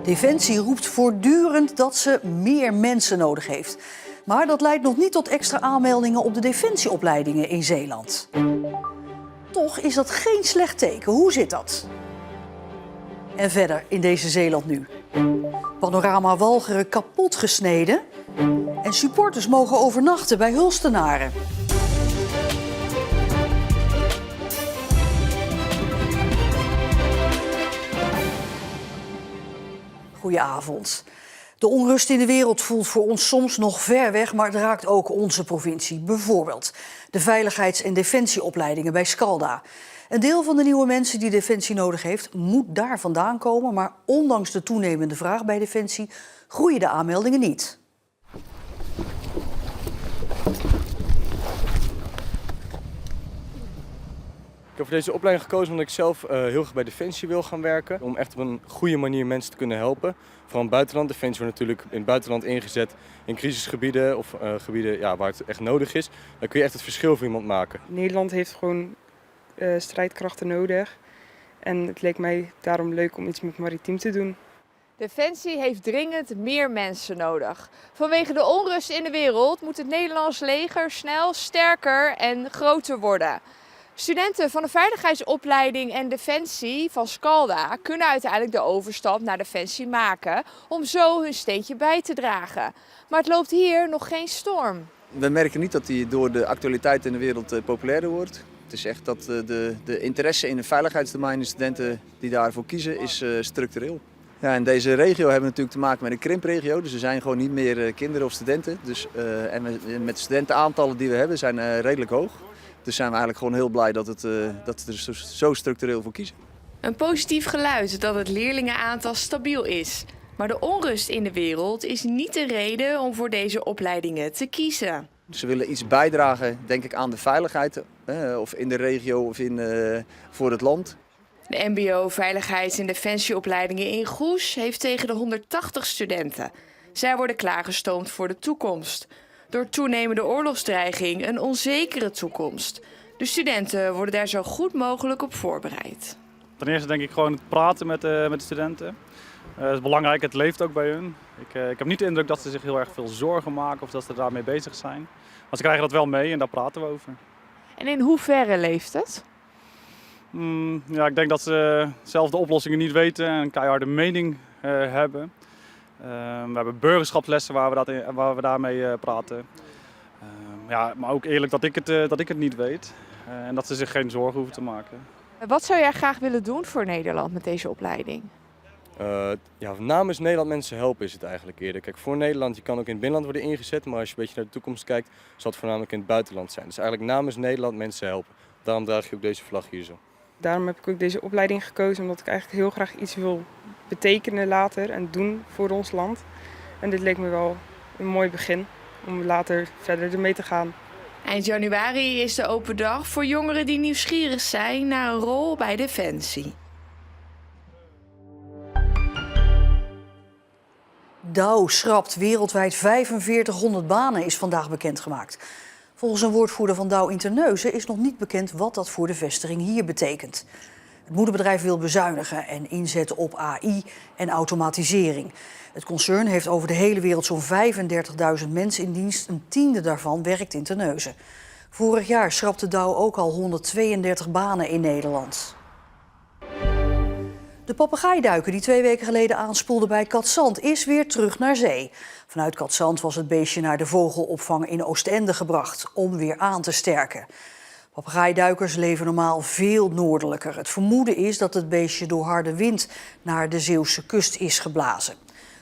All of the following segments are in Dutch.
Defensie roept voortdurend dat ze meer mensen nodig heeft. Maar dat leidt nog niet tot extra aanmeldingen op de defensieopleidingen in Zeeland. Toch is dat geen slecht teken. Hoe zit dat? En verder in deze Zeeland nu. Panorama Walcheren kapot gesneden. En supporters mogen overnachten bij Hulstenaren. Goedenavond. De onrust in de wereld voelt voor ons soms nog ver weg, maar het raakt ook onze provincie. Bijvoorbeeld de veiligheids- en defensieopleidingen bij Scalda. Een deel van de nieuwe mensen die Defensie nodig heeft, moet daar vandaan komen. Maar ondanks de toenemende vraag bij Defensie groeien de aanmeldingen niet. Ik heb voor deze opleiding gekozen omdat ik zelf heel graag bij Defensie wil gaan werken. Om echt op een goede manier mensen te kunnen helpen. Vooral in het buitenland. Defensie wordt natuurlijk in het buitenland ingezet in crisisgebieden of gebieden waar het echt nodig is. Dan kun je echt het verschil voor iemand maken. Nederland heeft gewoon strijdkrachten nodig. En het leek mij daarom leuk om iets met maritiem te doen. Defensie heeft dringend meer mensen nodig. Vanwege de onrust in de wereld moet het Nederlands leger snel sterker en groter worden. Studenten van de veiligheidsopleiding en Defensie van Scalda kunnen uiteindelijk de overstap naar Defensie maken om zo hun steentje bij te dragen. Maar het loopt hier nog geen storm. We merken niet dat die door de actualiteit in de wereld populairder wordt. Het is echt dat de interesse in het veiligheidsdomein, de studenten die daarvoor kiezen, is structureel. Ja, in deze regio hebben we natuurlijk te maken met een krimpregio, dus er zijn gewoon niet meer kinderen of studenten. Dus, en met de studentenaantallen die we hebben zijn redelijk hoog. Dus zijn we eigenlijk gewoon heel blij dat we er zo structureel voor kiezen. Een positief geluid dat het leerlingenaantal stabiel is. Maar de onrust in de wereld is niet de reden om voor deze opleidingen te kiezen. Ze willen iets bijdragen, denk ik, aan de veiligheid, of in de regio of voor het land. De mbo veiligheids- en defensieopleidingen in Goes heeft tegen de 180 studenten. Zij worden klaargestoomd voor de toekomst. Door toenemende oorlogsdreiging een onzekere toekomst. De studenten worden daar zo goed mogelijk op voorbereid. Ten eerste denk ik gewoon het praten met de studenten. Dat is belangrijk, het leeft ook bij hun. Ik heb niet de indruk dat ze zich heel erg veel zorgen maken of dat ze daarmee bezig zijn. Maar ze krijgen dat wel mee en daar praten we over. En in hoeverre leeft het? Ik denk dat ze zelf de oplossingen niet weten en een keiharde mening hebben. We hebben burgerschapslessen waar we daarmee praten. Maar ook eerlijk dat ik het niet weet en dat ze zich geen zorgen hoeven te maken. Wat zou jij graag willen doen voor Nederland met deze opleiding? Namens Nederland mensen helpen is het eigenlijk eerder. Kijk, voor Nederland, je kan ook in het binnenland worden ingezet, maar als je een beetje naar de toekomst kijkt, zal het voornamelijk in het buitenland zijn. Dus eigenlijk namens Nederland mensen helpen. Daarom draag je ook deze vlag hier zo. Daarom heb ik ook deze opleiding gekozen, omdat ik eigenlijk heel graag iets wil betekenen later en doen voor ons land. En dit leek me wel een mooi begin om later verder ermee te gaan. Eind januari is de open dag voor jongeren die nieuwsgierig zijn naar een rol bij Defensie. Dow schrapt wereldwijd 4500 banen, is vandaag bekendgemaakt. Volgens een woordvoerder van Dow in Terneuzen is nog niet bekend wat dat voor de vestiging hier betekent. Het moederbedrijf wil bezuinigen en inzetten op AI en automatisering. Het concern heeft over de hele wereld zo'n 35.000 mensen in dienst. Een tiende daarvan werkt in Terneuzen. Vorig jaar schrapte Dow ook al 132 banen in Nederland. De papegaaiduiker die 2 weken geleden aanspoelde bij Katzand is weer terug naar zee. Vanuit Katzand was het beestje naar de vogelopvang in Oostende gebracht om weer aan te sterken. Papegaaiduikers leven normaal veel noordelijker. Het vermoeden is dat het beestje door harde wind naar de Zeeuwse kust is geblazen.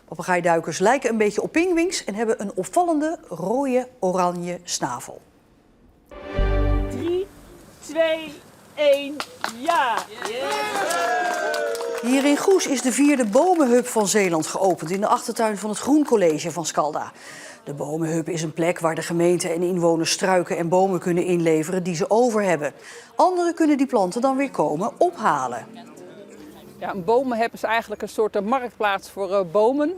Papegaaiduikers lijken een beetje op pinguïns en hebben een opvallende rode-oranje snavel. 3, 2, 1, ja! Hier in Goes is de 4e bomenhub van Zeeland geopend in de achtertuin van het Groencollege van Scalda. De bomenhub is een plek waar de gemeente en inwoners struiken en bomen kunnen inleveren die ze over hebben. Anderen kunnen die planten dan weer komen ophalen. Ja, een bomenheb is eigenlijk een soort marktplaats voor bomen.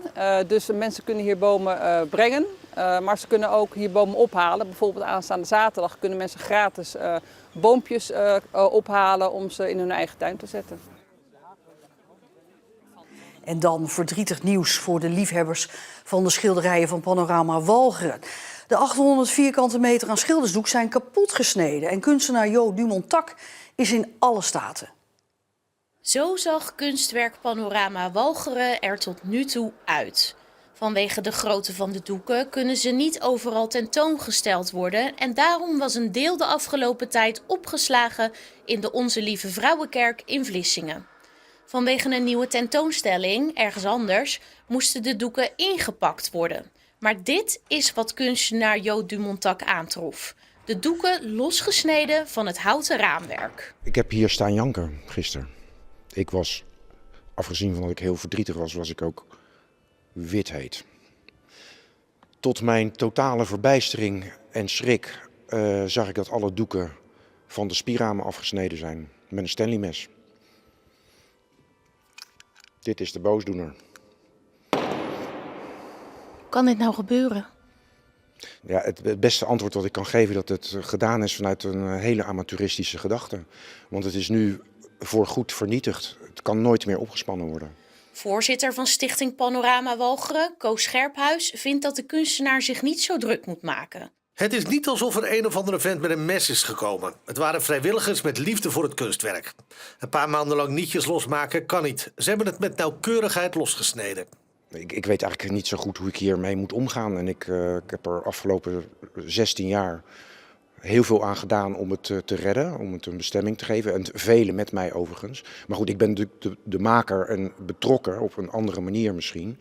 Dus mensen kunnen hier bomen brengen, maar ze kunnen ook hier bomen ophalen. Bijvoorbeeld aanstaande zaterdag kunnen mensen gratis boompjes ophalen om ze in hun eigen tuin te zetten. En dan verdrietig nieuws voor de liefhebbers van de schilderijen van Panorama Walcheren. De 800 vierkante meter aan schildersdoek zijn kapot gesneden. En kunstenaar Jo Dumontac is in alle staten. Zo zag kunstwerk Panorama Walcheren er tot nu toe uit. Vanwege de grootte van de doeken kunnen ze niet overal tentoongesteld worden. En daarom was een deel de afgelopen tijd opgeslagen in de Onze Lieve Vrouwenkerk in Vlissingen. Vanwege een nieuwe tentoonstelling, ergens anders, moesten de doeken ingepakt worden. Maar dit is wat kunstenaar Jo Dumontac aantrof. De doeken losgesneden van het houten raamwerk. Ik heb hier staan janken gisteren. Ik was, afgezien van dat ik heel verdrietig was, was ik ook wit-heet. Tot mijn totale verbijstering en schrik zag ik dat alle doeken van de spierramen afgesneden zijn met een Stanley mes. Dit is de boosdoener. Kan dit nou gebeuren? Ja, het beste antwoord dat ik kan geven dat het gedaan is vanuit een hele amateuristische gedachte. Want het is nu voorgoed vernietigd. Het kan nooit meer opgespannen worden. Voorzitter van Stichting Panorama Walcheren, Koos Scherphuis, vindt dat de kunstenaar zich niet zo druk moet maken. Het is niet alsof er een of andere vent met een mes is gekomen. Het waren vrijwilligers met liefde voor het kunstwerk. Een paar maanden lang nietjes losmaken kan niet. Ze hebben het met nauwkeurigheid losgesneden. Ik weet eigenlijk niet zo goed hoe ik hiermee moet omgaan. En ik heb er afgelopen 16 jaar heel veel aan gedaan om het te redden, om het een bestemming te geven. En velen met mij overigens. Maar goed, ik ben de maker en betrokken op een andere manier misschien.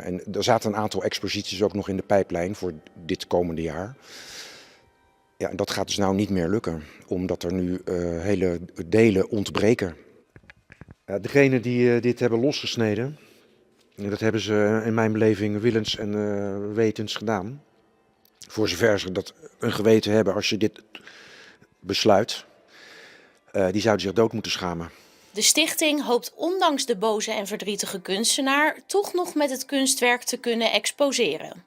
En er zaten een aantal exposities ook nog in de pijplijn voor dit komende jaar. Ja, en dat gaat dus nou niet meer lukken, omdat er nu hele delen ontbreken. Degenen die dit hebben losgesneden, dat hebben ze in mijn beleving willens en wetens gedaan. Voor zover ze dat een geweten hebben als je dit besluit, die zouden zich dood moeten schamen. De stichting hoopt ondanks de boze en verdrietige kunstenaar toch nog met het kunstwerk te kunnen exposeren.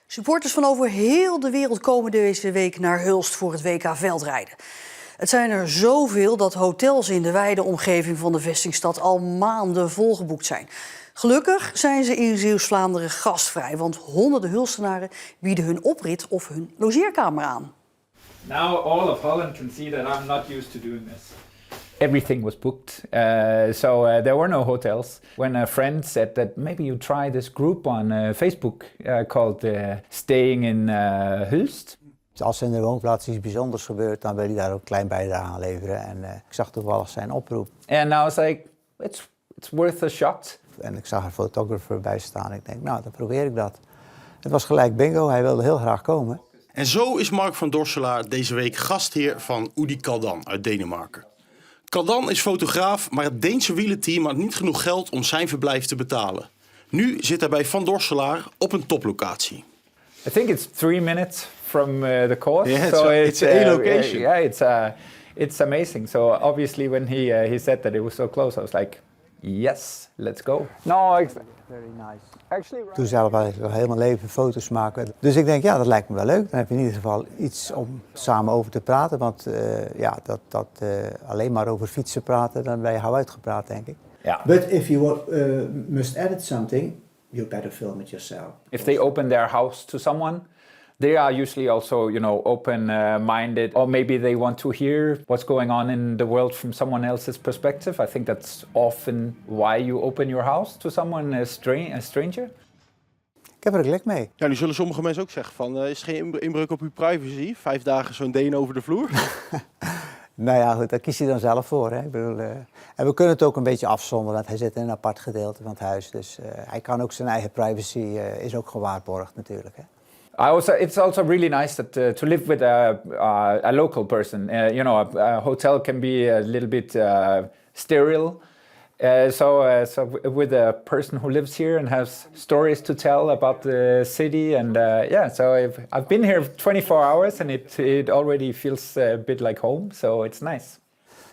Supporters van over heel de wereld komen deze week naar Hulst voor het WK veldrijden. Het zijn er zoveel dat hotels in de wijde omgeving van de vestingstad al maanden volgeboekt zijn. Gelukkig zijn ze in Zeeuws-Vlaanderen gastvrij, want honderden Hulstenaren bieden hun oprit of hun logeerkamer aan. Now all of Holland can see that I'm not used to doing this. Everything was booked, so there were no hotels. When a friend said that maybe you try this group on Facebook called Staying in Hulst. Als in de woonplaats iets bijzonders gebeurt, dan wil je daar ook een klein bijdrage aan leveren. En ik zag toevallig zijn oproep. And I was like, it's worth a shot. En ik zag een fotografer bij staan. Ik denk, nou, dan probeer ik dat. Het was gelijk bingo, hij wilde heel graag komen. En zo is Mark van Dorselaar deze week gastheer van Udi Kaldan uit Denemarken. Kaldan is fotograaf, maar het Deense wielerteam had niet genoeg geld om zijn verblijf te betalen. Nu zit hij bij Van Dorselaar op een toplocatie. I think it's 3 minutes from the course. Yeah, so it's a location. It's amazing. So obviously when he said that it was so close, I was like, yes, let's go. No, very nice. Toen zelf eigenlijk heel mijn leven foto's maken. Dus ik denk, ja, dat lijkt me wel leuk. Dan heb je in ieder geval iets om samen over te praten. Want alleen maar over fietsen praten, dan ben je gauw uitgepraat, denk ik. Yeah. But if you must edit something, you better film it yourself. If they open their house to someone, they are usually also, open-minded, or maybe they want to hear what's going on in the world from someone else's perspective. I think that's often why you open your house to someone, a stranger. Ik heb er gelijk mee. Ja, nu zullen sommige mensen ook zeggen van, is er geen inbreuk op uw privacy? 5 dagen zo'n Deen over de vloer? Nou ja, goed, daar kies je dan zelf voor. Hè. Ik bedoel, en we kunnen het ook een beetje afzonderen, want hij zit in een apart gedeelte van het huis. Dus hij kan ook zijn eigen privacy, is ook gewaarborgd natuurlijk. Hè. It's also really nice to live with a local person. A hotel can be a little bit sterile. So with a person who lives here and has stories to tell about the city, and so I've been here 24 hours and it already feels a bit like home. So it's nice.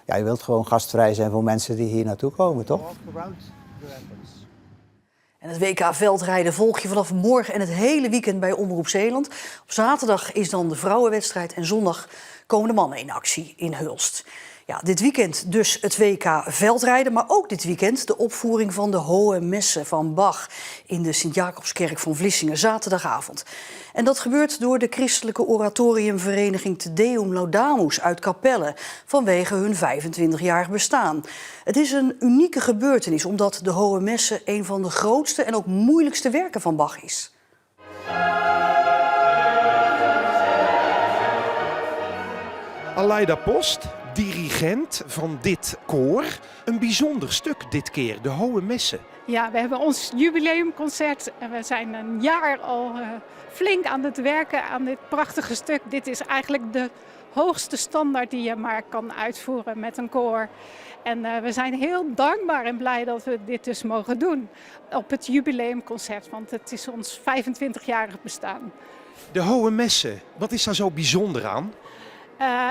Ja, je wilt gewoon gastvrij zijn voor mensen die hier naartoe komen, toch? En het WK veldrijden volg je vanaf morgen en het hele weekend bij Omroep Zeeland. Op zaterdag is dan de vrouwenwedstrijd en zondag komen de mannen in actie in Hulst. Ja, dit weekend dus het WK veldrijden, maar ook dit weekend de opvoering van de Hohe Messe van Bach in de Sint-Jacobskerk van Vlissingen, zaterdagavond. En dat gebeurt door de christelijke oratoriumvereniging Te Deum Laudamus uit Capelle vanwege hun 25-jarig bestaan. Het is een unieke gebeurtenis omdat de Hohe Messe een van de grootste en ook moeilijkste werken van Bach is. Aleida Post, dirigent van dit koor. Een bijzonder stuk dit keer, de Hohe Messe. Ja, we hebben ons jubileumconcert en we zijn een jaar al flink aan het werken aan dit prachtige stuk. Dit is eigenlijk de hoogste standaard die je maar kan uitvoeren met een koor. En we zijn heel dankbaar en blij dat we dit dus mogen doen op het jubileumconcert, want het is ons 25-jarig bestaan. De Hohe Messe, wat is daar zo bijzonder aan?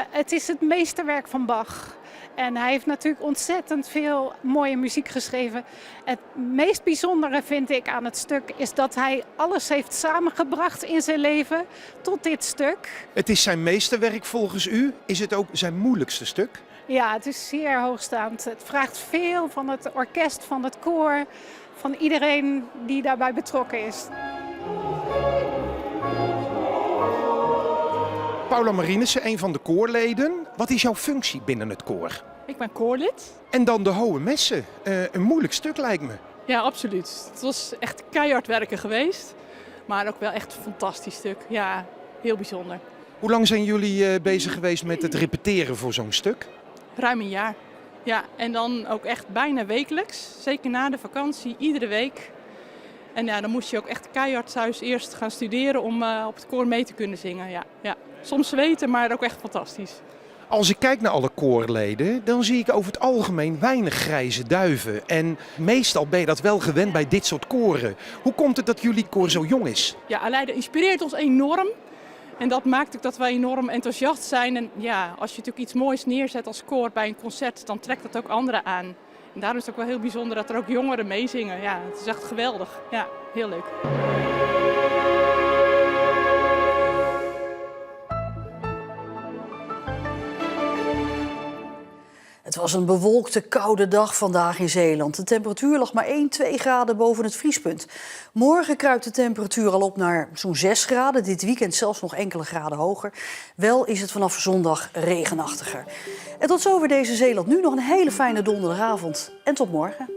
Het is het meesterwerk van Bach. En hij heeft natuurlijk ontzettend veel mooie muziek geschreven. Het meest bijzondere vind ik aan het stuk is dat hij alles heeft samengebracht in zijn leven tot dit stuk. Het is zijn meesterwerk volgens u. Is het ook zijn moeilijkste stuk? Ja, het is zeer hoogstaand. Het vraagt veel van het orkest, van het koor, van iedereen die daarbij betrokken is. Paula Marinissen, een van de koorleden. Wat is jouw functie binnen het koor? Ik ben koorlid. En dan de Hohe Messe. Een moeilijk stuk lijkt me. Ja, absoluut. Het was echt keihard werken geweest. Maar ook wel echt een fantastisch stuk. Ja, heel bijzonder. Hoe lang zijn jullie bezig geweest met het repeteren voor zo'n stuk? Ruim een jaar. Ja, en dan ook echt bijna wekelijks. Zeker na de vakantie, iedere week. En ja, dan moest je ook echt keihard thuis eerst gaan studeren om op het koor mee te kunnen zingen. Ja, ja. Soms zweten, maar ook echt fantastisch. Als ik kijk naar alle koorleden, dan zie ik over het algemeen weinig grijze duiven. En meestal ben je dat wel gewend bij dit soort koren. Hoe komt het dat jullie koor zo jong is? Ja, Aleida inspireert ons enorm. En dat maakt ook dat wij enorm enthousiast zijn. En ja, als je natuurlijk iets moois neerzet als koor bij een concert, dan trekt dat ook anderen aan. En daarom is het ook wel heel bijzonder dat er ook jongeren meezingen. Ja, het is echt geweldig. Ja, heel leuk. Het was een bewolkte, koude dag vandaag in Zeeland. De temperatuur lag maar 1-2 graden boven het vriespunt. Morgen kruipt de temperatuur al op naar zo'n 6 graden. Dit weekend zelfs nog enkele graden hoger. Wel is het vanaf zondag regenachtiger. En tot zover deze Zeeland Nu. Nog een hele fijne donderdagavond. En tot morgen.